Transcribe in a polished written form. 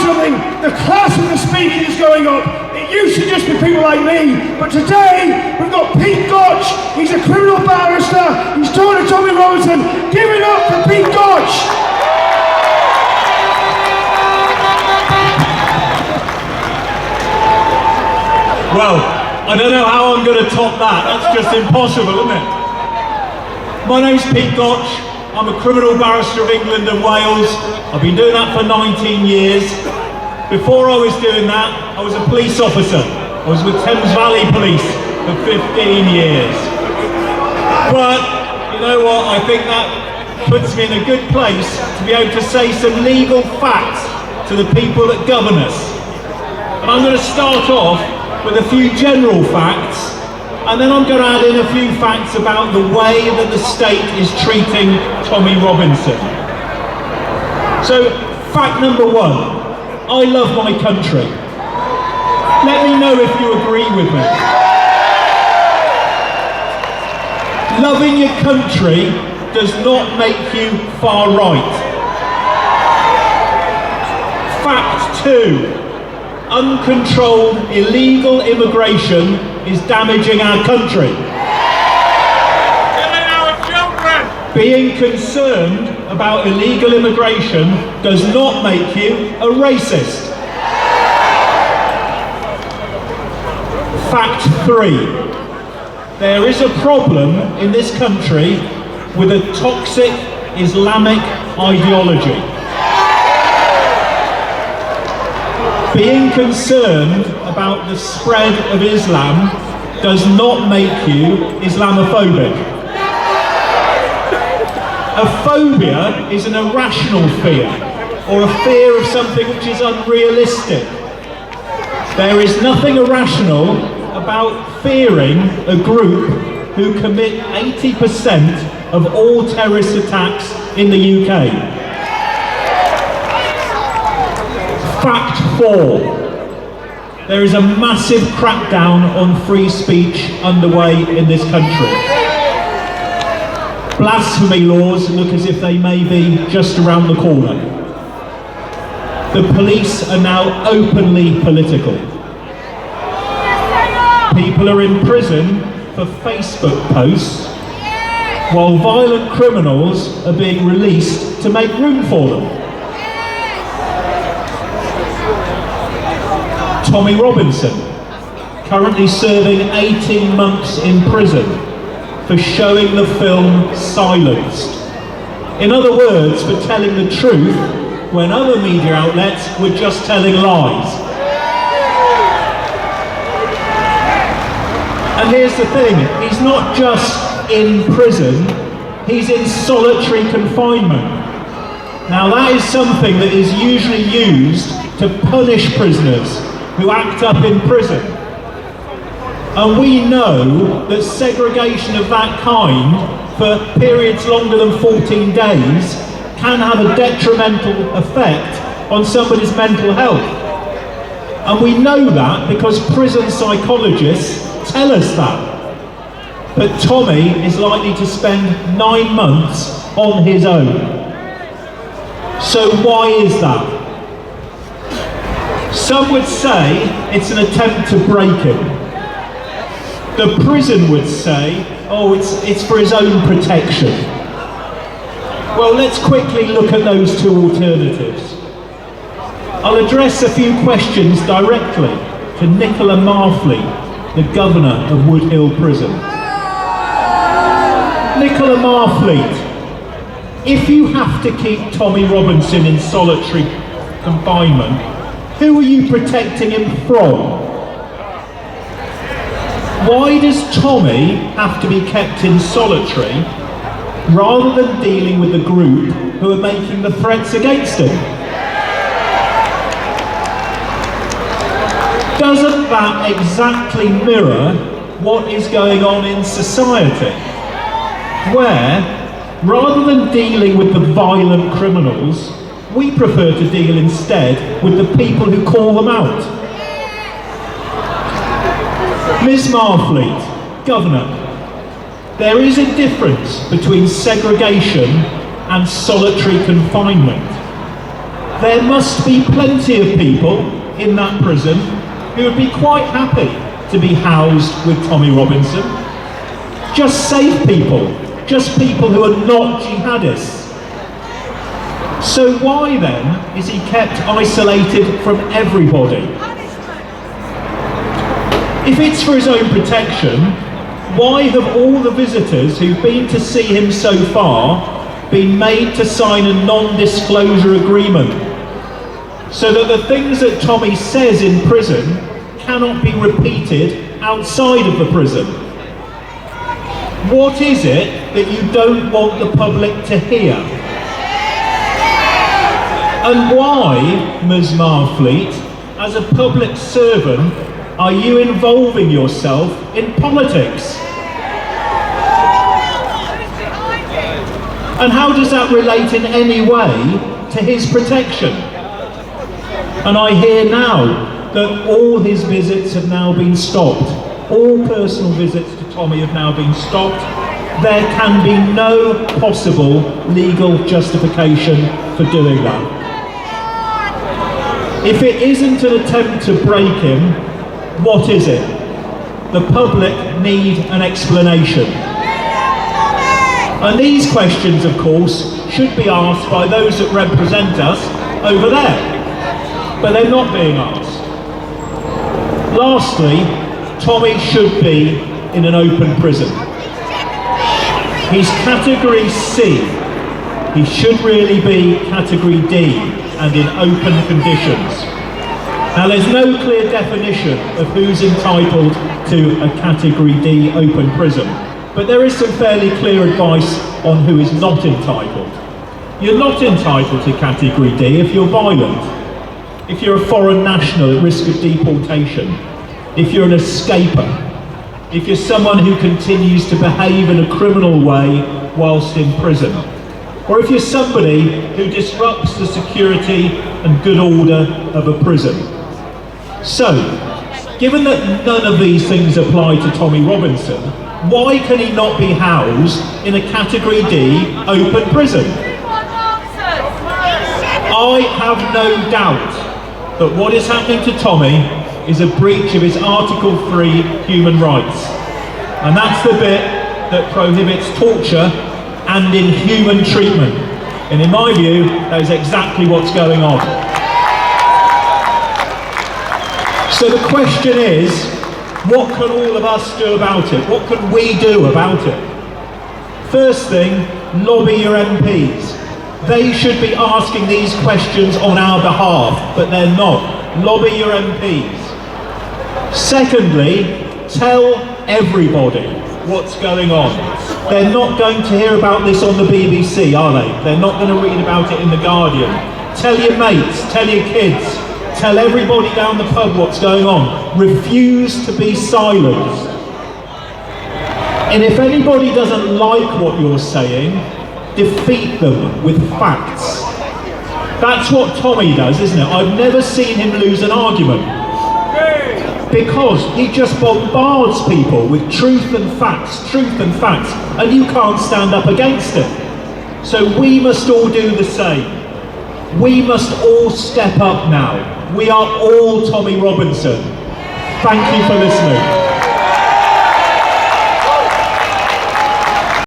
something? The class of the speaking is going up. It used to just be people like me, but today we've got Pete Gotch. He's a criminal barrister. He's talking to Tommy Robinson. Give it up for Pete Gotch. Well, I don't know how I'm going to top that. That's just impossible, isn't it? My name's Pete Gotch. I'm a criminal barrister of England and Wales. I've been doing that for 19 years. Before I was doing that, I was a police officer. I was with Thames Valley Police for 15 years. But, you know what, I think that puts me in a good place to be able to say some legal facts to the people that govern us. And I'm going to start off with a few general facts, and then I'm going to add in a few facts about the way that the state is treating Tommy Robinson. So, fact number one, I love my country. Let me know if you agree with me. Loving your country does not make you far right. Fact two, uncontrolled illegal immigration is damaging our country. Killing our children! Being concerned about illegal immigration does not make you a racist. Fact three, there is a problem in this country with a toxic Islamic ideology. Being concerned about the spread of Islam does not make you Islamophobic. A phobia is an irrational fear, or a fear of something which is unrealistic. There is nothing irrational about fearing a group who commit 80% of all terrorist attacks in the UK. Fact four, there is a massive crackdown on free speech underway in this country. Blasphemy laws look as if they may be just around the corner. The police are now openly political. People are in prison for Facebook posts, while violent criminals are being released to make room for them. Tommy Robinson, currently serving 18 months in prison for showing the film Silenced. In other words, for telling the truth when other media outlets were just telling lies. And here's the thing, he's not just in prison, he's in solitary confinement. Now that is something that is usually used to punish prisoners who act up in prison. And we know that segregation of that kind for periods longer than 14 days can have a detrimental effect on somebody's mental health. And we know that because prison psychologists tell us that. But Tommy is likely to spend 9 months on his own. So why is that? Some would say it's an attempt to break him. The prison would say, oh, it's for his own protection. Well, let's quickly look at those two alternatives. I'll address a few questions directly to Nicola Marfleet, the governor of Wood Hill Prison. Nicola Marfleet, if you have to keep Tommy Robinson in solitary confinement, who are you protecting him from? Why does Tommy have to be kept in solitary rather than dealing with the group who are making the threats against him? Doesn't that exactly mirror what is going on in society? Where, rather than dealing with the violent criminals, we prefer to deal instead with the people who call them out. Ms Marfleet, Governor, there is a difference between segregation and solitary confinement. There must be plenty of people in that prison who would be quite happy to be housed with Tommy Robinson. Just safe people, just people who are not jihadists. So why then is he kept isolated from everybody? If it's for his own protection, why have all the visitors who've been to see him so far been made to sign a non-disclosure agreement so that the things that Tommy says in prison cannot be repeated outside of the prison? What is it that you don't want the public to hear? And why, Ms. Marfleet, as a public servant, are you involving yourself in politics? And how does that relate in any way to his protection? And I hear now that all his visits have now been stopped. All personal visits to Tommy have now been stopped. There can be no possible legal justification for doing that. If it isn't an attempt to break him, what is it? The public need an explanation. And these questions, of course, should be asked by those that represent us over there. But they're not being asked. Lastly, Tommy should be in an open prison. He's category C. He should really be category D and in open conditions. Now there's no clear definition of who's entitled to a category D open prison, but there is some fairly clear advice on who is not entitled. You're not entitled to category D if you're violent, if you're a foreign national at risk of deportation, if you're an escaper, if you're someone who continues to behave in a criminal way whilst in prison, or if you're somebody who disrupts the security and good order of a prison. So, given that none of these things apply to Tommy Robinson, why can he not be housed in a category D open prison? I have no doubt that what is happening to Tommy is a breach of his Article 3 human rights. And that's the bit that prohibits torture and inhuman treatment. And in my view, that is exactly what's going on. So the question is, what can all of us do about it? What can we do about it? First thing, lobby your MPs. They should be asking these questions on our behalf, but they're not. Lobby your MPs. Secondly, tell everybody what's going on. They're not going to hear about this on the BBC, are they? They're not going to read about it in The Guardian. Tell your mates, tell your kids, tell everybody down the pub what's going on. Refuse to be silenced. And if anybody doesn't like what you're saying, defeat them with facts. That's what Tommy does, isn't it? I've never seen him lose an argument. Because he just bombards people with truth and facts, and you can't stand up against it. So we must all do the same. We must all step up now. We are all Tommy Robinson. Thank you for listening.